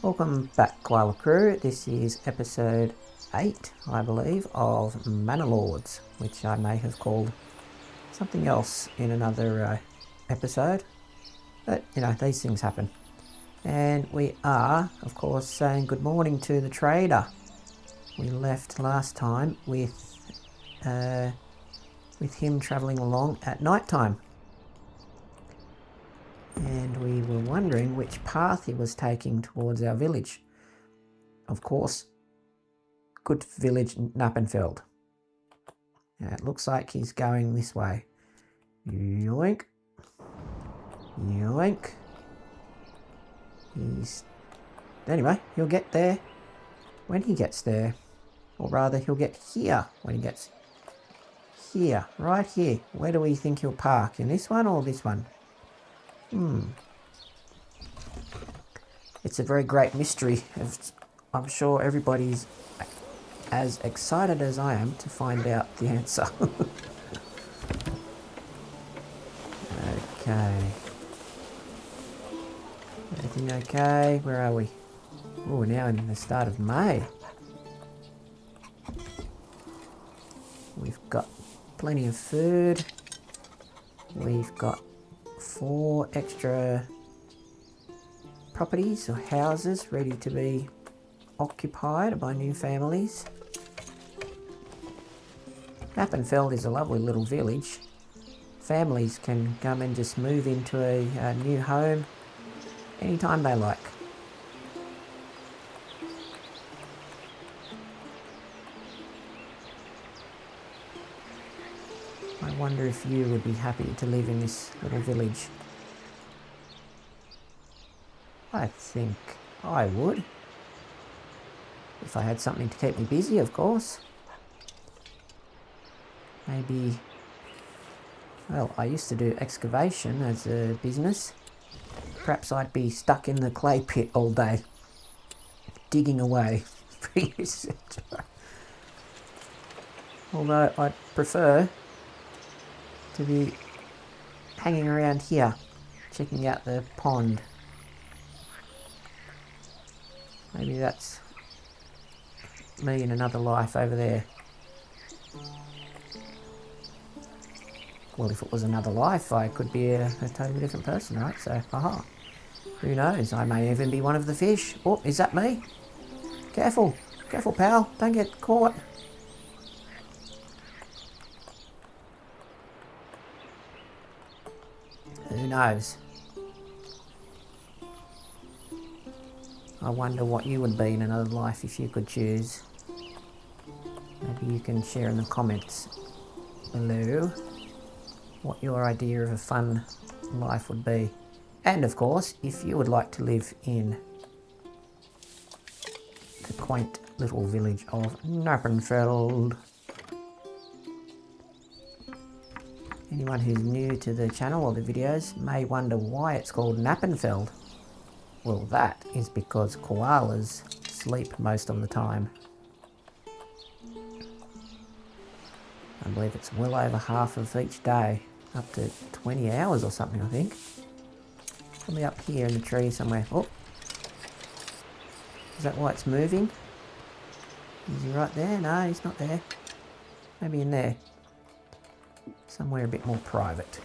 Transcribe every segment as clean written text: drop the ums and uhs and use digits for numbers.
Welcome back, Koala Crew. This is episode 8, I believe, of Manor, which I may have called something else in another episode. But, you know, these things happen. And we are, of course, saying good morning to the trader. We left last time with him travelling along at night time. And we were wondering which path he was taking towards our village. Of course, good village Nappenfeld. Now it looks like he's going this way. Yoink. Yoink. Anyway, he'll get there when he gets there. Or rather, he'll get here when he gets here. Right here. Where do we think he'll park? In this one or this one? It's a very great mystery. I'm sure everybody's as excited as I am to find out the answer. Okay. Everything okay? Where are we? Oh, we're now in the start of May. We've got plenty of food. We've got 4 extra properties or houses ready to be occupied by new families. Nappenfeld is a lovely little village. Families can come and just move into a new home anytime they like. I wonder if you would be happy to live in this little village. I think I would. If I had something to keep me busy, of course. Maybe... Well, I used to do excavation as a business. Perhaps I'd be stuck in the clay pit all day, digging away. Although I'd prefer to be hanging around here, checking out the pond. Maybe that's me in another life over there. Well, if it was another life, I could be a totally different person, right? So, haha. Who knows? I may even be one of the fish. Oh, is that me? Careful. Careful, pal. Don't get caught. Who knows? I wonder what you would be in another life if you could choose. Maybe you can share in the comments below what your idea of a fun life would be. And of course, if you would like to live in the quaint little village of Nappenfeld. Anyone who's new to the channel or the videos may wonder why it's called Nappenfeld. Well, that is because koalas sleep most of the time. I believe it's well over half of each day, up to 20 hours or something, I think. Probably up here in the tree somewhere. Oh! Is that why it's moving? Is he right there? No, he's not there. Maybe in there. Somewhere a bit more private.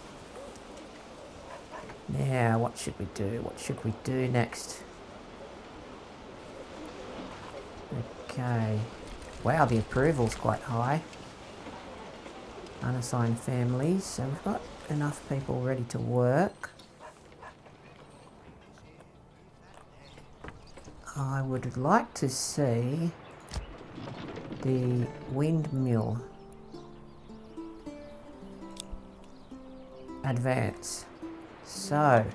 Now, what should we do? What should we do next? Okay. Wow, the approval's quite high. Unassigned families, so we've got enough people ready to work. I would like to see the windmill advance. So,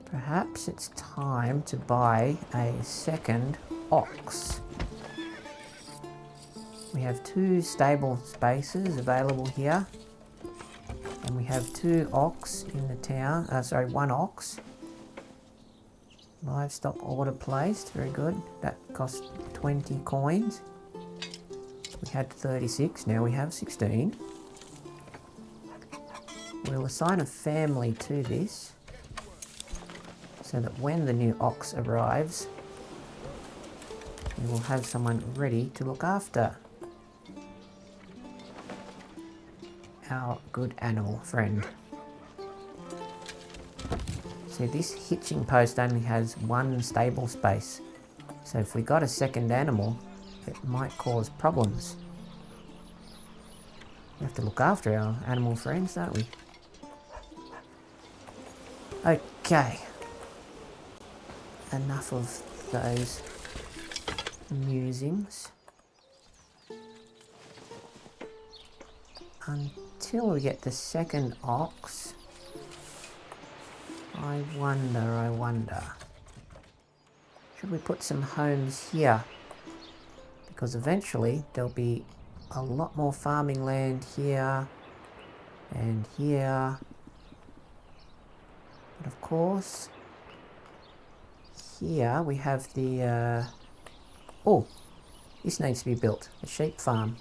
perhaps it's time to buy a second ox. We have 2 stable spaces available here, and we have 2 ox in the town. 1 ox. Livestock order placed, very good. That cost 20 coins. We had 36, now we have 16. We'll assign a family to this. So so that when the new ox arrives, we will have someone ready to look after our good animal friend. See, this hitching post only has one stable space, so if we got a second animal, it might cause problems. We have to look after our animal friends, don't we? Okay. Enough of those musings. Until we get the second ox, I wonder. Should we put some homes here? Because eventually there'll be a lot more farming land here and here. But of course, here we have the... oh, this needs to be built. A sheep farm.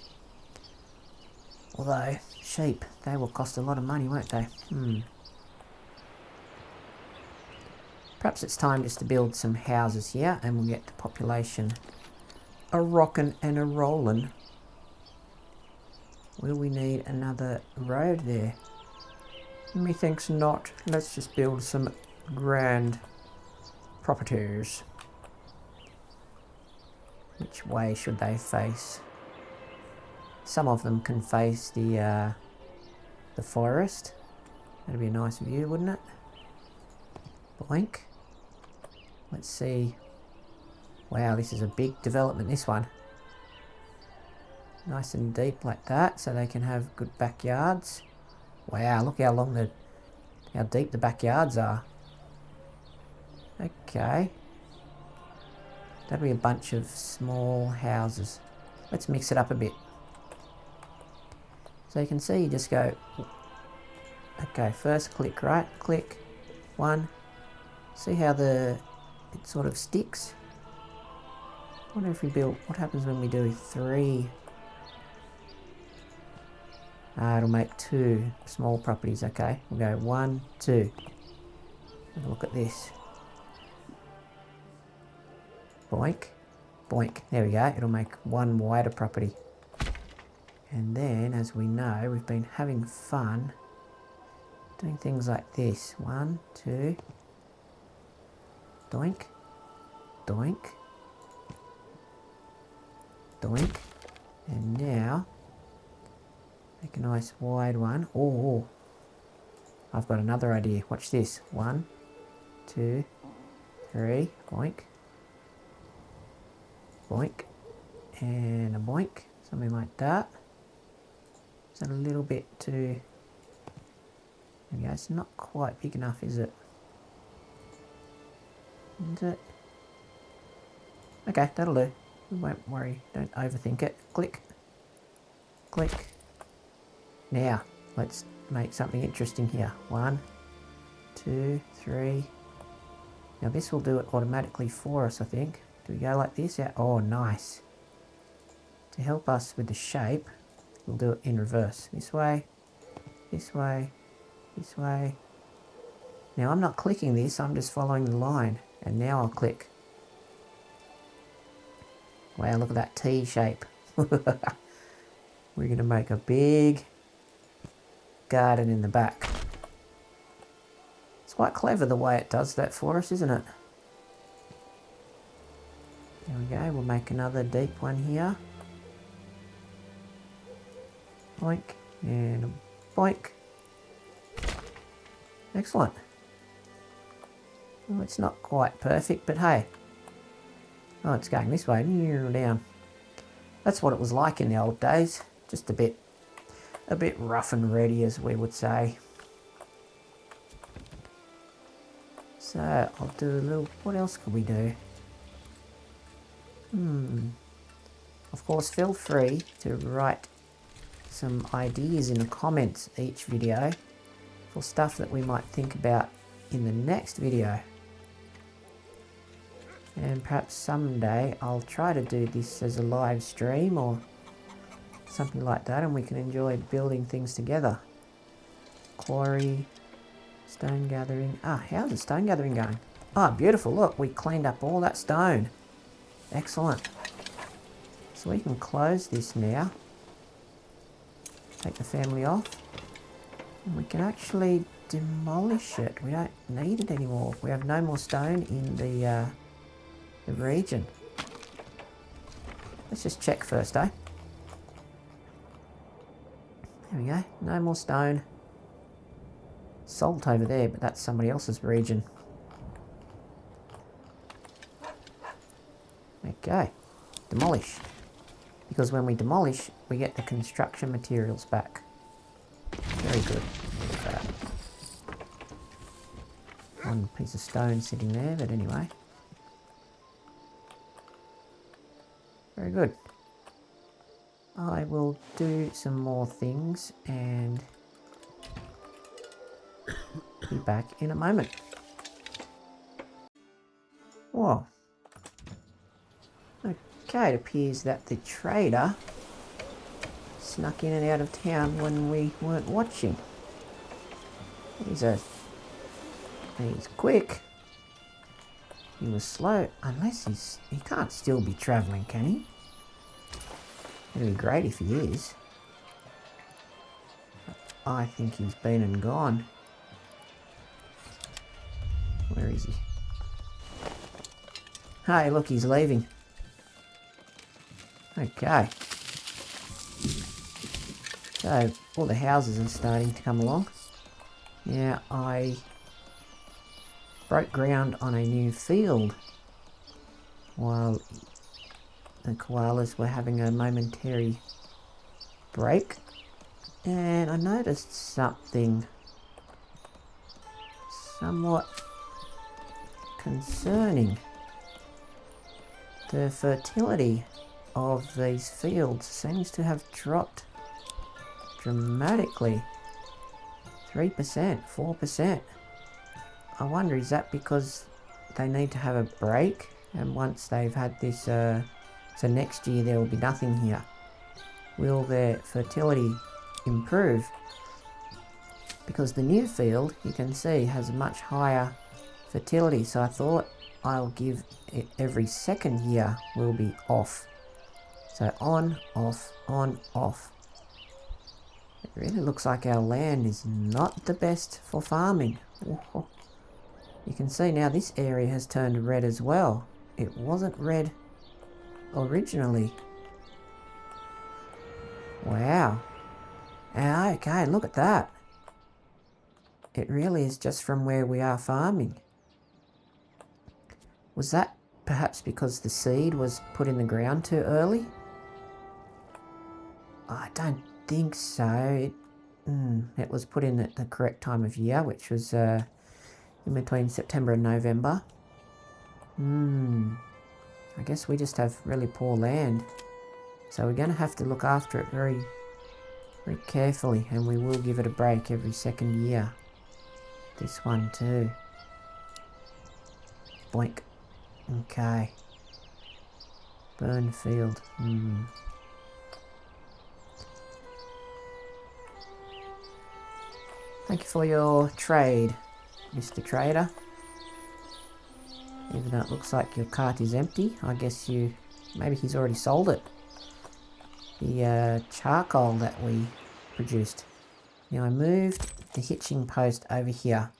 Although, sheep, they will cost a lot of money, won't they? Perhaps it's time just to build some houses here and we'll get the population a rockin' and a rollin'. Will we need another road there? Methinks not. Let's just build some grand properties. Which way should they face? Some of them can face the forest. That'd be a nice view, wouldn't it? Boink. Let's see. Wow, this is a big development, this one. Nice and deep like that, so they can have good backyards. Wow, look how deep the backyards are. Okay. That'll be a bunch of small houses. Let's mix it up a bit. So you can see, you just go, okay, first click, right? Click, one. See how it sort of sticks? I wonder if we build, what happens when we do 3? It'll make 2 small properties, okay. We'll go 1, 2. Have a look at this. Boink, boink, there we go. It'll make 1 wider property. And then, as we know, we've been having fun doing things like this. 1, 2, doink, doink, doink, and now make a nice wide one. Oh, I've got another idea. Watch this. 1, 2, 3, boink, boink, and a boink, something like that. Is that a little bit too... There we go, it's not quite big enough, is it? Is it? Okay, that'll do. We won't worry, don't overthink it. Click. Click. Now, let's make something interesting here. 1, 2, 3. Now this will do it automatically for us, I think. Do we go like this? Yeah. Oh, nice. To help us with the shape, we'll do it in reverse. This way, this way, this way. Now I'm not clicking this, I'm just following the line. And now I'll click. Wow, look at that T shape. We're going to make a big garden in the back. It's quite clever the way it does that for us, isn't it? There we go, we'll make another deep one here. Boink, and boink. Excellent. Well, it's not quite perfect, but hey. Oh, it's going this way, down. That's what it was like in the old days. Just a bit rough and ready, as we would say. So, I'll do a little, what else could we do? Of course, feel free to write some ideas in the comments each video for stuff that we might think about in the next video. And perhaps someday I'll try to do this as a live stream or something like that, and we can enjoy building things together. Quarry, stone gathering. How's the stone gathering going? Oh, beautiful. Look, we cleaned up all that stone. Excellent. So we can close this now. Take the family off. And we can actually demolish it. We don't need it anymore. We have no more stone in the region. Let's just check first, eh? There we go. No more stone. Salt over there, but that's somebody else's region. Okay. Demolish. Because when we demolish, we get the construction materials back. Very good. One piece of stone sitting there, but anyway. Very good. I will do some more things and be back in a moment. Whoa. Okay, it appears that the trader snuck in and out of town when we weren't watching. He's quick. He was slow, unless he can't still be travelling, can he? It'd be great if he is. I think he's been and gone. Where is he? Hey, look, he's leaving. Okay. So, all the houses are starting to come along. Now, I broke ground on a new field while the koalas were having a momentary break. And I noticed something somewhat concerning. The fertility of these fields seems to have dropped dramatically. 3%, 4%. I wonder, is that because they need to have a break, and once they've had this, so next year there will be nothing here. Will their fertility improve? Because the new field, you can see, has a much higher fertility, so I thought I'll give it every second year will be off. So on, off, on, off. It really looks like our land is not the best for farming. Oh. You can see now this area has turned red as well. It wasn't red originally. Wow. Okay, look at that. It really is just from where we are farming. Was that perhaps because the seed was put in the ground too early? I don't think so. It was put in at the correct time of year, which was in between September and November. I guess we just have really poor land. So we're going to have to look after it very, very carefully, and we will give it a break every second year. This one too. Boink. Okay. Burn field. Thank you for your trade, Mr. Trader. Even though it looks like your cart is empty, I guess maybe he's already sold it. The charcoal that we produced. Now I moved the hitching post over here.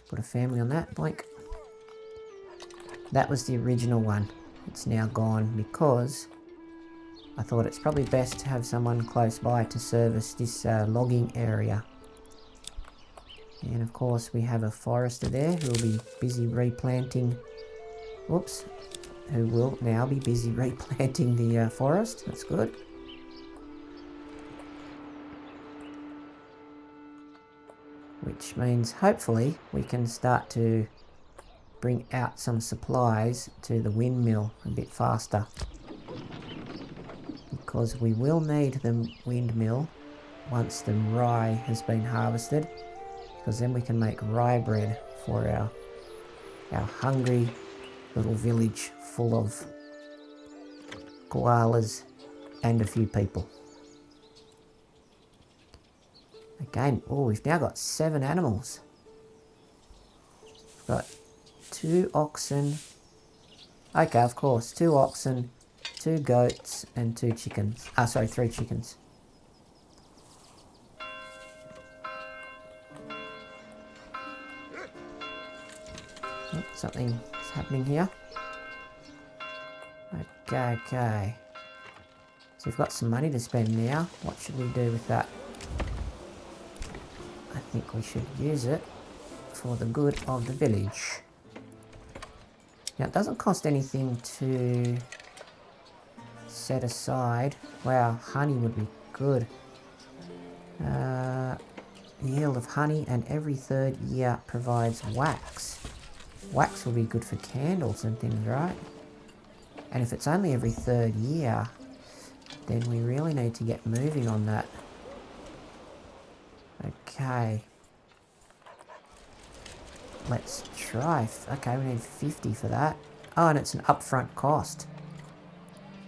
Put a family on that, boink. That was the original one. It's now gone because I thought it's probably best to have someone close by to service this logging area. And of course we have a forester there who will be busy replanting, who will now be busy replanting the forest. That's good. Which means hopefully we can start to bring out some supplies to the windmill a bit faster. Because we will need the windmill once the rye has been harvested, because then we can make rye bread for our hungry little village full of koalas and a few people. Again, we've now got 7 animals. We've got 2 oxen. Okay, of course, 2 oxen, 2 goats, and 2 chickens. Ah, sorry, 3 chickens. Oh, something's happening here. Okay. So we've got some money to spend now. What should we do with that? I think we should use it for the good of the village. Now, it doesn't cost anything to set aside. Wow, honey would be good. Yield of honey, and every 3rd year provides wax. Wax will be good for candles and things, right? And if it's only every 3rd year, then we really need to get moving on that. Okay. Let's try. Okay, we need 50 for that. Oh, and it's an upfront cost.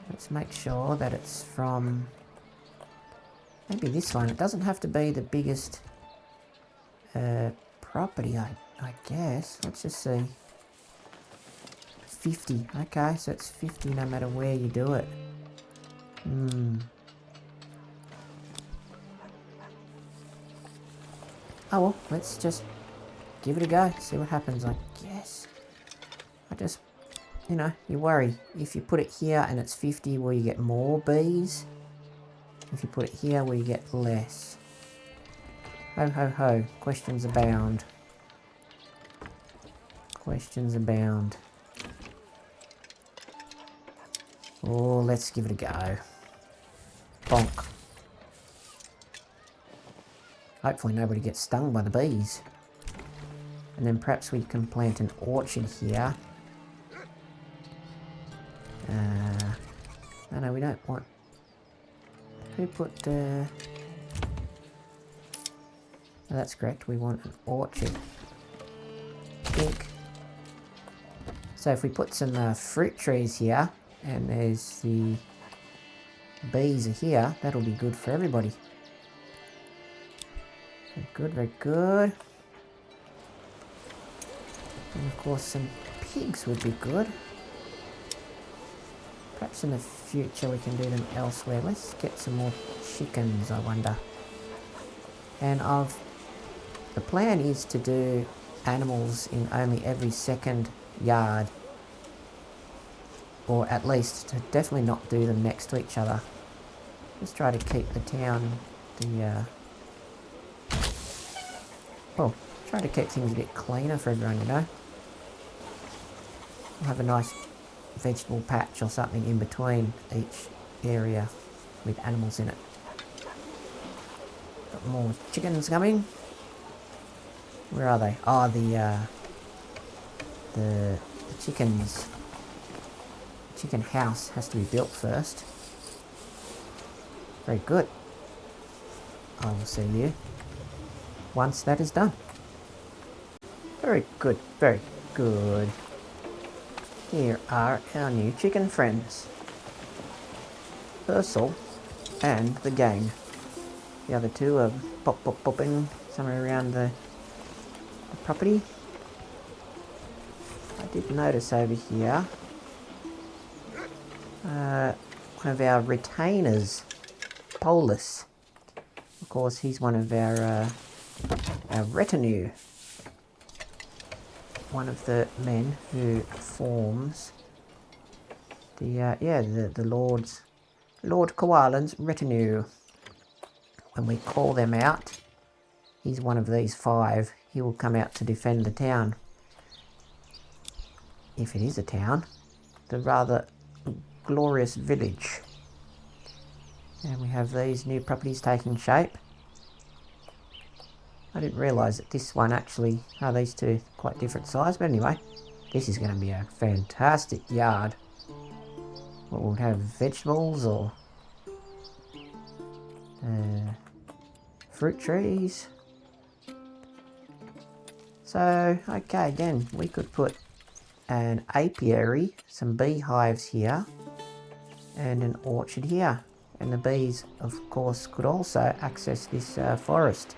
Let's make sure that it's from... maybe this one. It doesn't have to be the biggest property, I guess. Let's just see. 50. Okay, so it's 50 no matter where you do it. Oh well, let's just give it a go, see what happens, I guess. I just, you know, you worry. If you put it here and it's 50, will you get more bees? If you put it here, will you get less? Ho ho ho, questions abound. Questions abound. Oh, let's give it a go. Bonk. Hopefully nobody gets stung by the bees. And then perhaps we can plant an orchard here. No, we don't want... who put... no, that's correct, we want an orchard. Pink. So if we put some fruit trees here, and there's the bees are here, that'll be good for everybody. Very good, very good. And of course some pigs would be good. Perhaps in the future we can do them elsewhere. Let's get some more chickens, I wonder. And the plan is to do animals in only every 2nd yard. Or at least to definitely not do them next to each other. Just try to keep the town, try to keep things a bit cleaner for everyone, you know. We'll have a nice vegetable patch or something in between each area with animals in it. Got more chickens coming. Where are they? Oh, the chickens. Chicken house has to be built first. Very good. I will see you once that is done. Very good, very good. Here are our new chicken friends. Ursel and the gang. The other two are popping somewhere around the property. I did notice over here one of our retainers, Polus. Of course, he's one of our retinue. One of the men who forms the Lord Koalan's retinue. When we call them out, he's one of these 5. He will come out to defend the town. If it is a town, the rather glorious village. And we have these new properties taking shape. I didn't realise that this one actually, these two quite different size, but anyway, this is going to be a fantastic yard. What, we'll have vegetables or fruit trees. So, okay, again, we could put an apiary, some beehives here, and an orchard here. And the bees, of course, could also access this forest.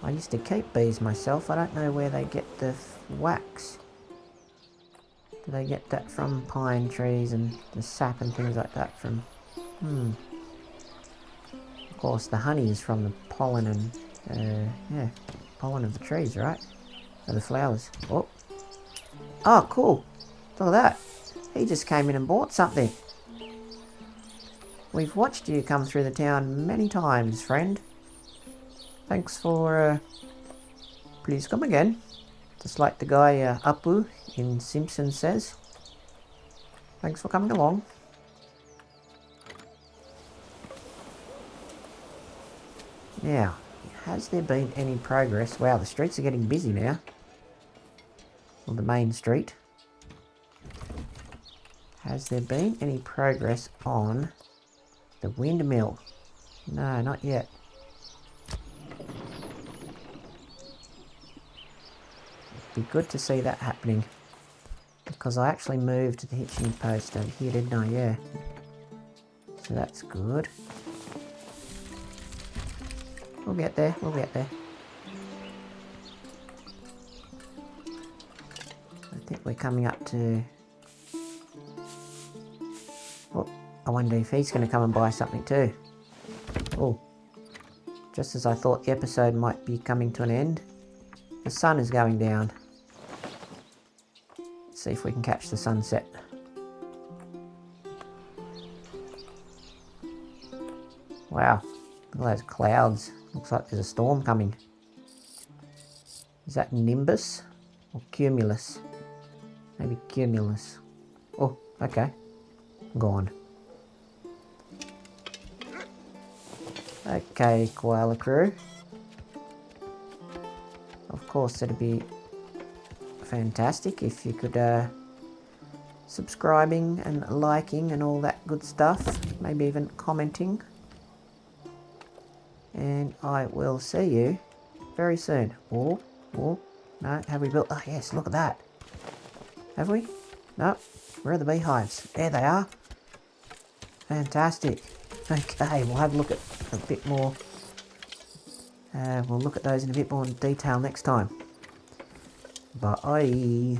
I used to keep bees myself. I don't know where they get the wax. Do they get that from pine trees and the sap and things like that from... Of course, the honey is from the pollen and... yeah, pollen of the trees, right? Of the flowers. Oh. Oh, cool. Look at that. He just came in and bought something. We've watched you come through the town many times, friend. Thanks for... please come again. Just like the guy Apu in Simpsons says. Thanks for coming along. Now, has there been any progress? Wow, the streets are getting busy now. On the main street. Has there been any progress on the windmill? No, not yet. Be good to see that happening, because I actually moved the hitching post over here, didn't I? Yeah, so that's good. We'll get there, we'll get there. I think we're coming up to... oh, I wonder if he's going to come and buy something too. Oh, just as I thought the episode might be coming to an end, the sun is going down. Let's see if we can catch the sunset. Wow, look at those clouds. Looks like there's a storm coming. Is that nimbus or cumulus? Maybe cumulus. Oh, okay. Gone. Okay, koala crew. Of course, it'd be fantastic if you could subscribing and liking and all that good stuff. Maybe even commenting. And I will see you very soon. Oh, no, have we built... oh yes, look at that. Have we? No. Where are the beehives? There they are. Fantastic. Okay, we'll have a look at a bit more. We'll look at those in a bit more detail next time. Bye.